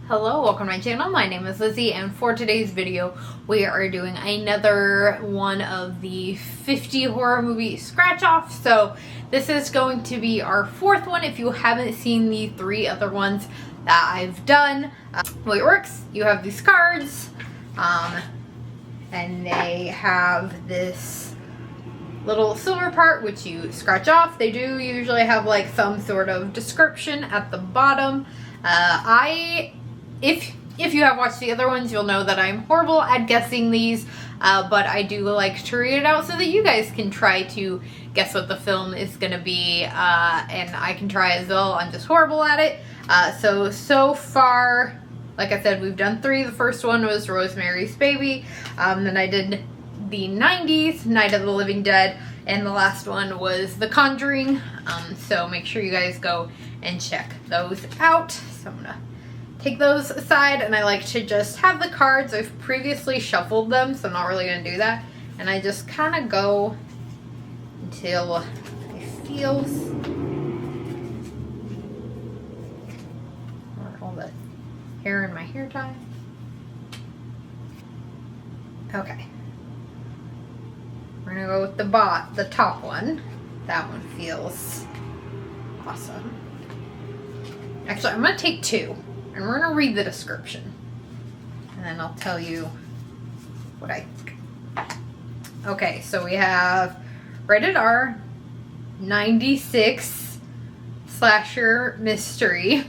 Hello, welcome to my channel. My name is Lizzie, and for today's video we are doing another one of the 50 horror movie scratch off. So this is going to be our fourth one if you haven't seen the three other ones that I've done. The way it works, you have these cards and they have this little silver part which you scratch off. They do usually have like some sort of description at the bottom. If you have watched the other ones, you'll know that I'm horrible at guessing these, but I do like to read it out so that you guys can try to guess what the film is going to be, and I can try as well. I'm just horrible at it. So far, like I said, we've done three. The first one was Rosemary's Baby, then I did the 90s, Night of the Living Dead, and the last one was The Conjuring, so make sure you guys go and check those out. So I'm gonna take those aside, and I like to just have the cards. I've previously shuffled them, so I'm not really going to do that. And I just kind of go until it feels all the hair in my hair tie. Okay. We're going to go with the top one. That one feels awesome. Actually, I'm going to take two. And we're going to read the description. And then I'll tell you what I think. Okay, so we have rated R, 96 slasher mystery.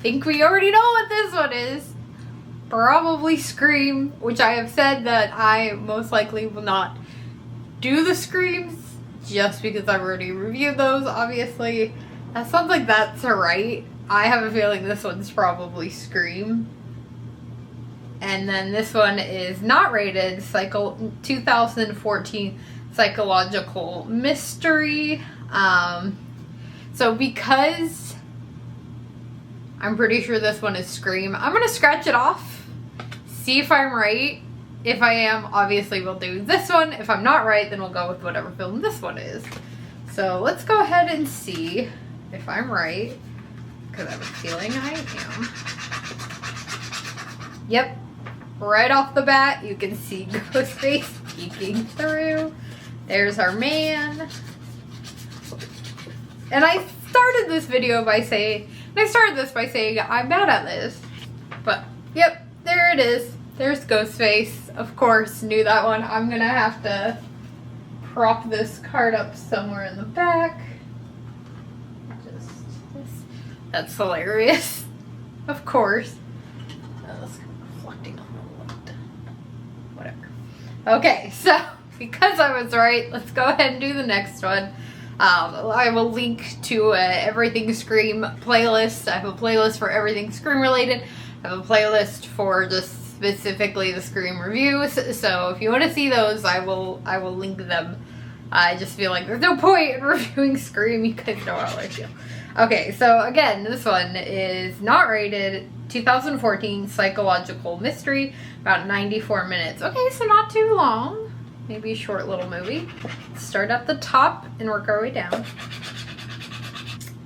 Think we already know what this one is. Probably Scream, which I have said that I most likely will not do the Screams just because I've already reviewed those, obviously. That sounds like that's right. I have a feeling this one's probably Scream. And then this one is not rated, 2014 psychological mystery. So because I'm pretty sure this one is Scream, I'm going to scratch it off, see if I'm right. If I am, obviously we'll do this one. If I'm not right, then we'll go with whatever film this one is. So let's go ahead and see if I'm right, because I have a feeling I am. Yep, right off the bat, you can see Ghostface peeking through. There's our man. And I started this by saying I'm bad at this. But, yep, there it is. There's Ghostface. Of course, knew that one. I'm gonna have to prop this card up somewhere in the back. That's hilarious. Of course. That's kind of reflecting on the light. Whatever. Okay, so because I was right, let's go ahead and do the next one. I will link to Everything Scream playlist. I have a playlist for everything Scream related. I have a playlist for just specifically the Scream reviews. So if you want to see those, I will link them. I just feel like there's no point in reviewing Scream. You guys know how I feel. Okay, so again, this one is not rated, 2014 psychological mystery, about 94 minutes. Okay, so not too long. Maybe a short little movie. Let's start at the top and work our way down.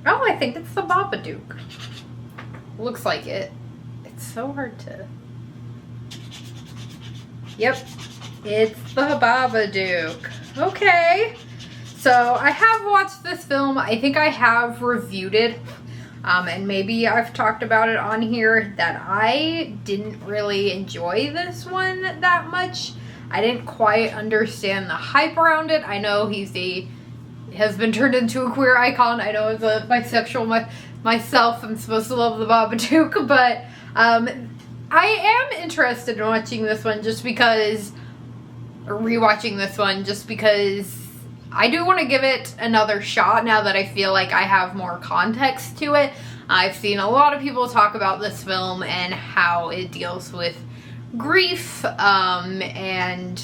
Oh, I think it's the Babadook. Looks like it. It's so hard to... Yep, it's the Babadook. Okay. So I have watched this film. I think I have reviewed it, and maybe I've talked about it on here that I didn't really enjoy this one that much. I didn't quite understand the hype around it. I know has been turned into a queer icon. I know as a bisexual myself, I'm supposed to love the Babadook, but I am interested in watching this one rewatching this one just because I do want to give it another shot now that I feel like I have more context to it. I've seen a lot of people talk about this film and how it deals with grief and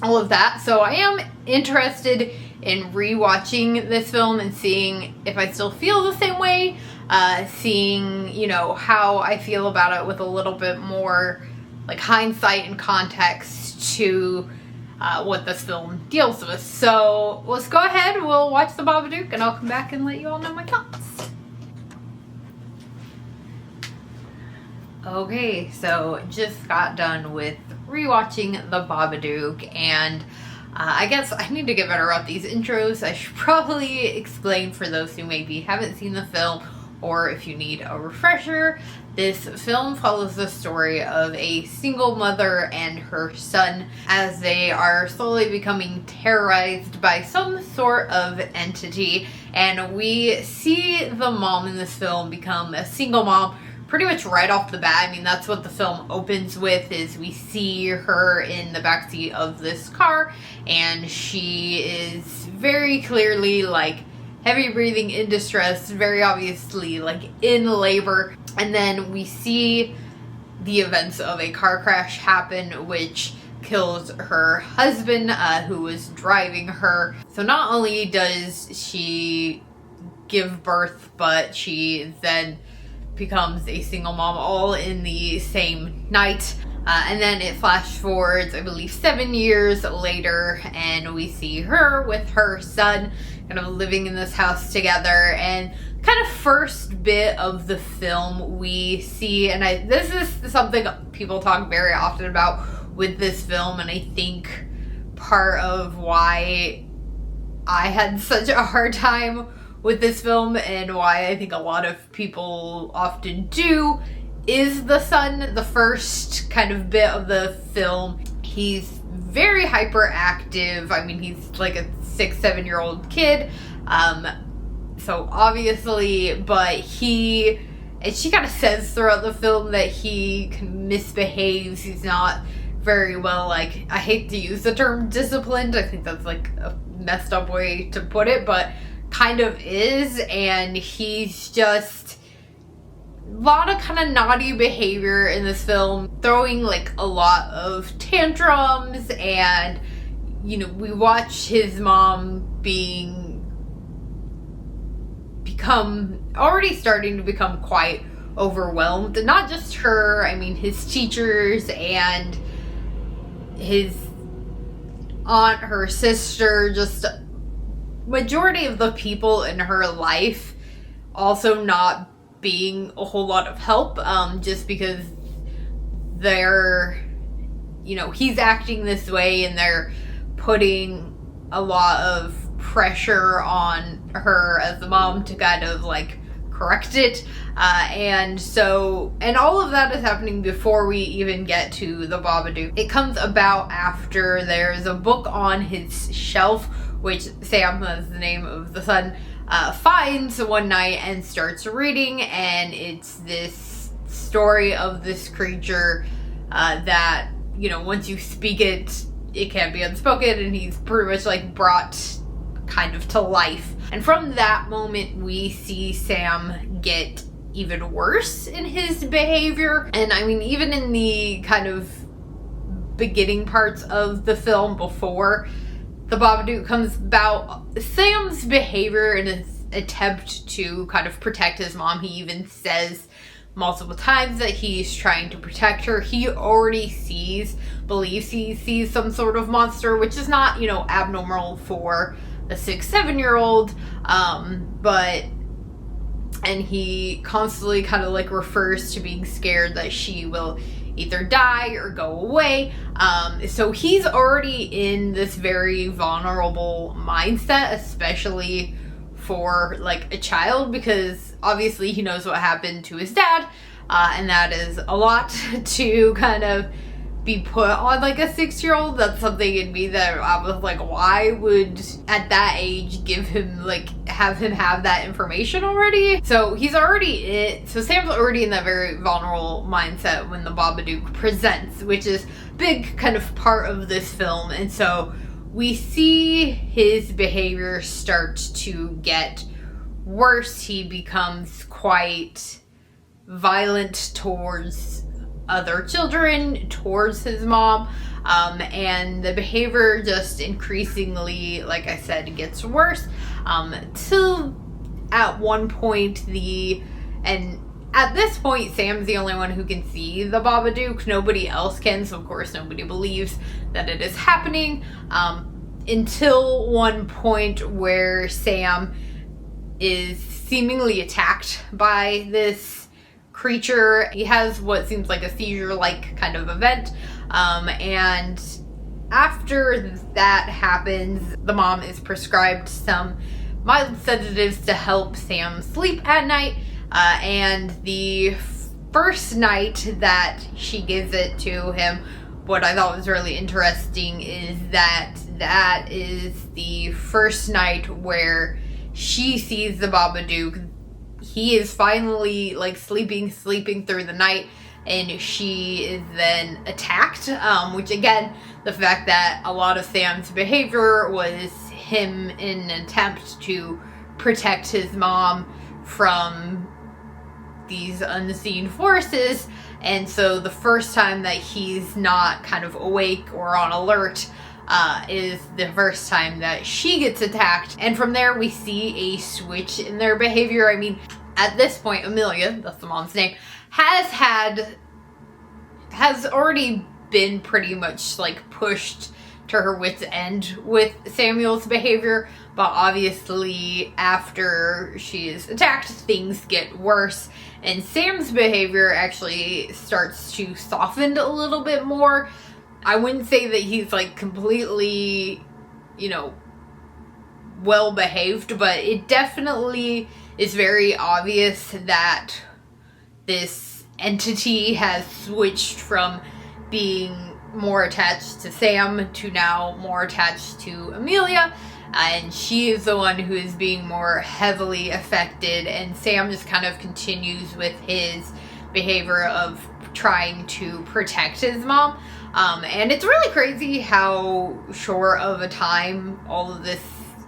all of that. So I am interested in rewatching this film and seeing if I still feel the same way, seeing, how I feel about it with a little bit more like hindsight and context to what this film deals with. So let's go ahead, we'll watch the Babadook, and I'll come back and let you all know my thoughts. Okay, so just got done with rewatching The Babadook, and I guess I need to get better at these intros. I should probably explain for those who maybe haven't seen the film, or if you need a refresher. This film follows the story of a single mother and her son as they are slowly becoming terrorized by some sort of entity, and we see the mom in this film become a single mom pretty much right off the bat. I mean, that's what the film opens with, is we see her in the backseat of this car, and she is very clearly like heavy breathing, in distress, very obviously like in labor. And then we see the events of a car crash happen, which kills her husband, who was driving her. So not only does she give birth, but she then becomes a single mom all in the same night. And then it flash forwards, I believe 7 years later, and we see her with her son kind of living in this house together. And kind of first bit of the film we see, and this is something people talk very often about with this film, and I think part of why I had such a hard time with this film, and why I think a lot of people often do, is the son. The first kind of bit of the film, he's very hyperactive. I mean, he's like a 6-7-year-old kid, so obviously, but and she kind of says throughout the film that he misbehaves. He's not very well, like, I hate to use the term disciplined, I think that's like a messed up way to put it, but kind of is. And he's just a lot of kind of naughty behavior in this film, throwing like a lot of tantrums, and you know, we watch his mom starting to become quite overwhelmed. And not just her, I mean his teachers and his aunt, her sister, just majority of the people in her life also not being a whole lot of help, just because they're, you know, he's acting this way and they're putting a lot of pressure on her as the mom to kind of like correct it, and all of that is happening before we even get to the Babadook. It comes about after there's a book on his shelf, which Sam, that's the name of the son, finds one night and starts reading, and it's this story of this creature that, you know, once you speak it, it can't be unspoken, and he's pretty much like brought kind of to life. And from that moment, we see Sam get even worse in his behavior. And I mean, even in the kind of beginning parts of the film before the Babadook comes about, Sam's behavior in his attempt to kind of protect his mom, he even says multiple times that he's trying to protect her. He already believes he sees some sort of monster, which is not, you know, abnormal for a 6-7-year-old, and he constantly kind of like refers to being scared that she will either die or go away. So he's already in this very vulnerable mindset, especially for like a child, because obviously he knows what happened to his dad, and that is a lot to kind of be put on like a 6-year-old. That's something in me that I was like, why would at that age have him have that information already? So Sam's already in that very vulnerable mindset when the Babadook presents, which is big kind of part of this film. And so we see his behavior start to get worse. He becomes quite violent towards other children, towards his mom, and the behavior just increasingly, like I said, gets worse, till at one point and at this point Sam's the only one who can see the Babadook. Nobody else can, so of course nobody believes that it is happening, until one point where Sam is seemingly attacked by this creature. He has what seems like a seizure-like kind of event, and after that happens, the mom is prescribed some mild sedatives to help Sam sleep at night, and the first night that she gives it to him, what I thought was really interesting is that that is the first night where she sees the Babadook. He is finally like sleeping through the night, and she is then attacked, which again, the fact that a lot of Sam's behavior was him in an attempt to protect his mom from these unseen forces, and so the first time that he's not kind of awake or on alert is the first time that she gets attacked. And from there we see a switch in their behavior. I mean, at this point, Amelia, that's the mom's name, has already been pretty much like pushed to her wit's end with Samuel's behavior, but obviously after she is attacked, things get worse, and Sam's behavior actually starts to soften a little bit more. I wouldn't say that he's like completely, you know, well behaved, but it definitely is very obvious that this entity has switched from being more attached to Sam to now more attached to Amelia, and she is the one who is being more heavily affected, and Sam just kind of continues with his behavior of trying to protect his mom. And it's really crazy how short of a time all of this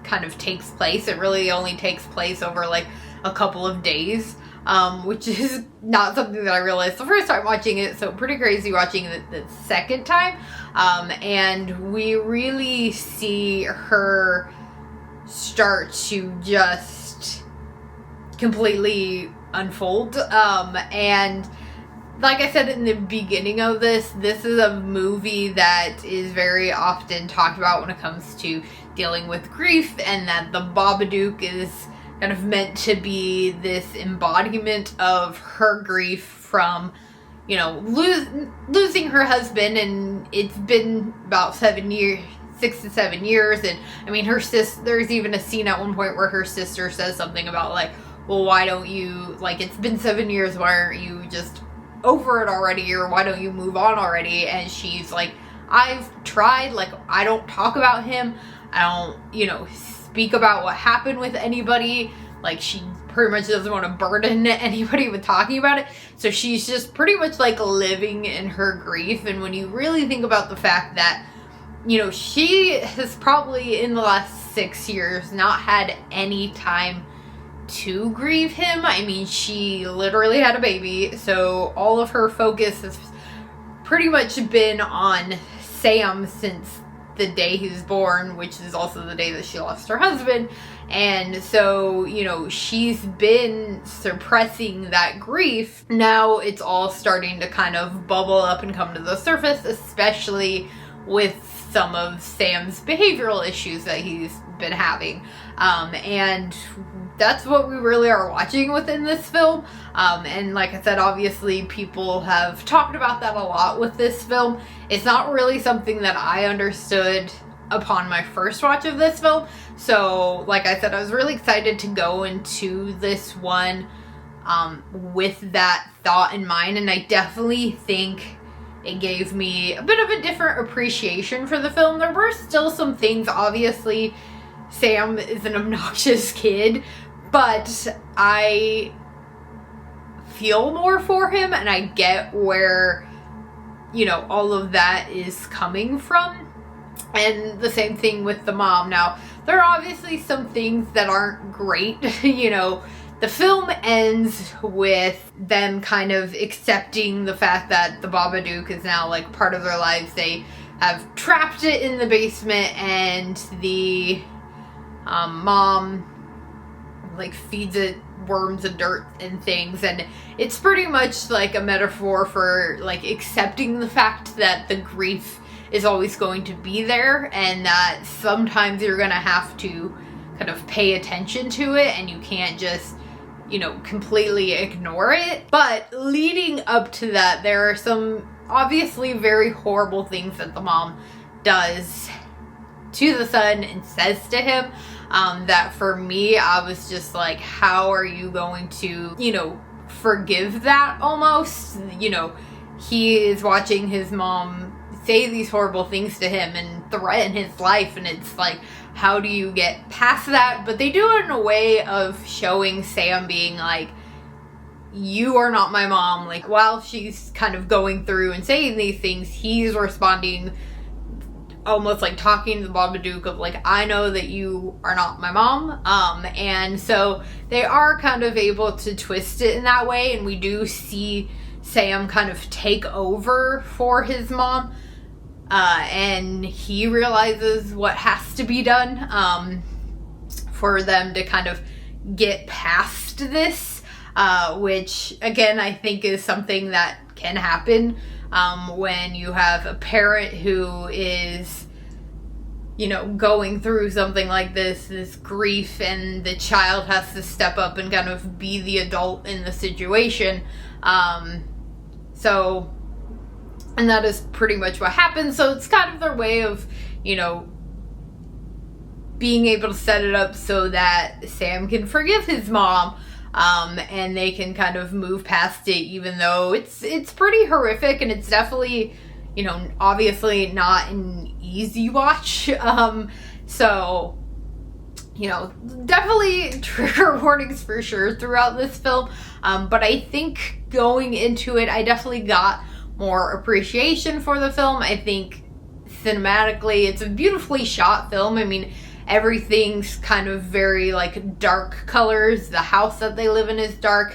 kind of takes place. It really only takes place over like a couple of days, which is not something that I realized the first time watching it, so pretty crazy watching it the second time. And we really see her start to just completely unfold. And like I said in the beginning of this is a movie that is very often talked about when it comes to dealing with grief, and that the Babadook is kind of meant to be this embodiment of her grief from, you know, losing her husband, and it's been about 6 to 7 years, and I mean, there's even a scene at one point where her sister says something about like, well, why don't you, like, it's been 7 years, why aren't you just over it already, or why don't you move on already? And she's like, I've tried, like, I don't talk about him, I don't, you know, speak about what happened with anybody. Like, she pretty much doesn't want to burden anybody with talking about it, so she's just pretty much like living in her grief. And when you really think about the fact that, you know, she has probably in the last 6 years not had any time to grieve him. I mean, she literally had a baby, so all of her focus has pretty much been on Sam since the day he was born, which is also the day that she lost her husband. And so, you know, she's been suppressing that grief. Now it's all starting to kind of bubble up and come to the surface, especially with some of Sam's behavioral issues that he's been having. And that's what we really are watching within this film. And like I said, obviously people have talked about that a lot with this film. It's not really something that I understood upon my first watch of this film. So like I said, I was really excited to go into this one with that thought in mind, and I definitely think it gave me a bit of a different appreciation for the film. There were still some things, obviously Sam is an obnoxious kid, but I feel more for him, and I get where, you know, all of that is coming from. And the same thing with the mom. Now, there are obviously some things that aren't great. You know, the film ends with them kind of accepting the fact that the Babadook is now like part of their lives. They have trapped it in the basement, and the mom like feeds it worms and dirt and things, and it's pretty much like a metaphor for like accepting the fact that the grief is always going to be there, and that sometimes you're gonna have to kind of pay attention to it, and you can't just, you know, completely ignore it. But leading up to that, there are some obviously very horrible things that the mom does to the son and says to him, that for me, I was just like, how are you going to, you know, forgive that almost? You know, he is watching his mom say these horrible things to him and threaten his life, and it's like, how do you get past that? But they do it in a way of showing Sam being like, you are not my mom. Like, while she's kind of going through and saying these things, he's responding almost like talking to the Babadook of like, I know that you are not my mom. And so they are kind of able to twist it in that way, and we do see Sam kind of take over for his mom, and he realizes what has to be done for them to kind of get past this, which again I think is something that can happen when you have a parent who is, you know, going through something like this grief, and the child has to step up and kind of be the adult in the situation. So, and that is pretty much what happens. So it's kind of their way of, you know, being able to set it up so that Sam can forgive his mom, and they can kind of move past it, even though it's pretty horrific, and it's definitely, you know, obviously not an easy watch. So, you know, definitely trigger warnings for sure throughout this film. But I think going into it, I definitely got more appreciation for the film. I think cinematically, it's a beautifully shot film. I mean, everything's kind of very like dark colors. The house that they live in is dark.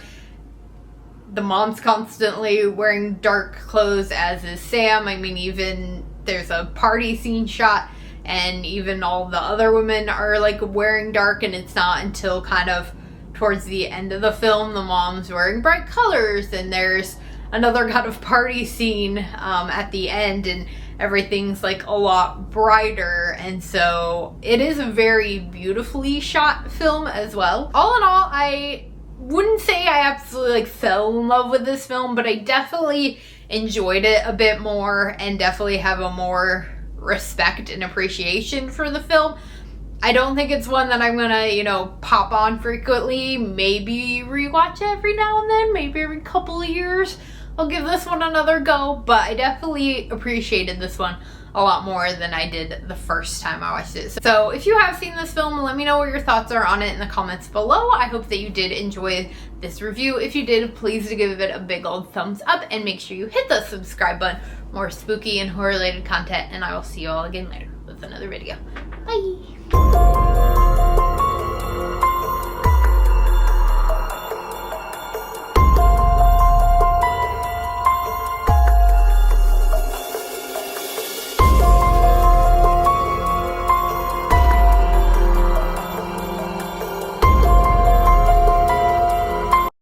The mom's constantly wearing dark clothes, as is Sam. I mean, even there's a party scene shot, and even all the other women are like wearing dark, and it's not until kind of towards the end of the film the mom's wearing bright colors, and there's another kind of party scene at the end, and everything's like a lot brighter. And so it is a very beautifully shot film as well. All in all, I wouldn't say I absolutely like fell in love with this film, but I definitely enjoyed it a bit more, and definitely have a more respect and appreciation for the film. I don't think it's one that I'm gonna, you know, pop on frequently. Maybe rewatch it every now and then, maybe every couple of years I'll give this one another go, but I definitely appreciated this one a lot more than I did the first time I watched it. So if you have seen this film, let me know what your thoughts are on it in the comments below. I hope that you did enjoy this review. If you did, please give it a big old thumbs up, and make sure you hit the subscribe button for more spooky and horror related content, and I will see you all again later with another video. Bye!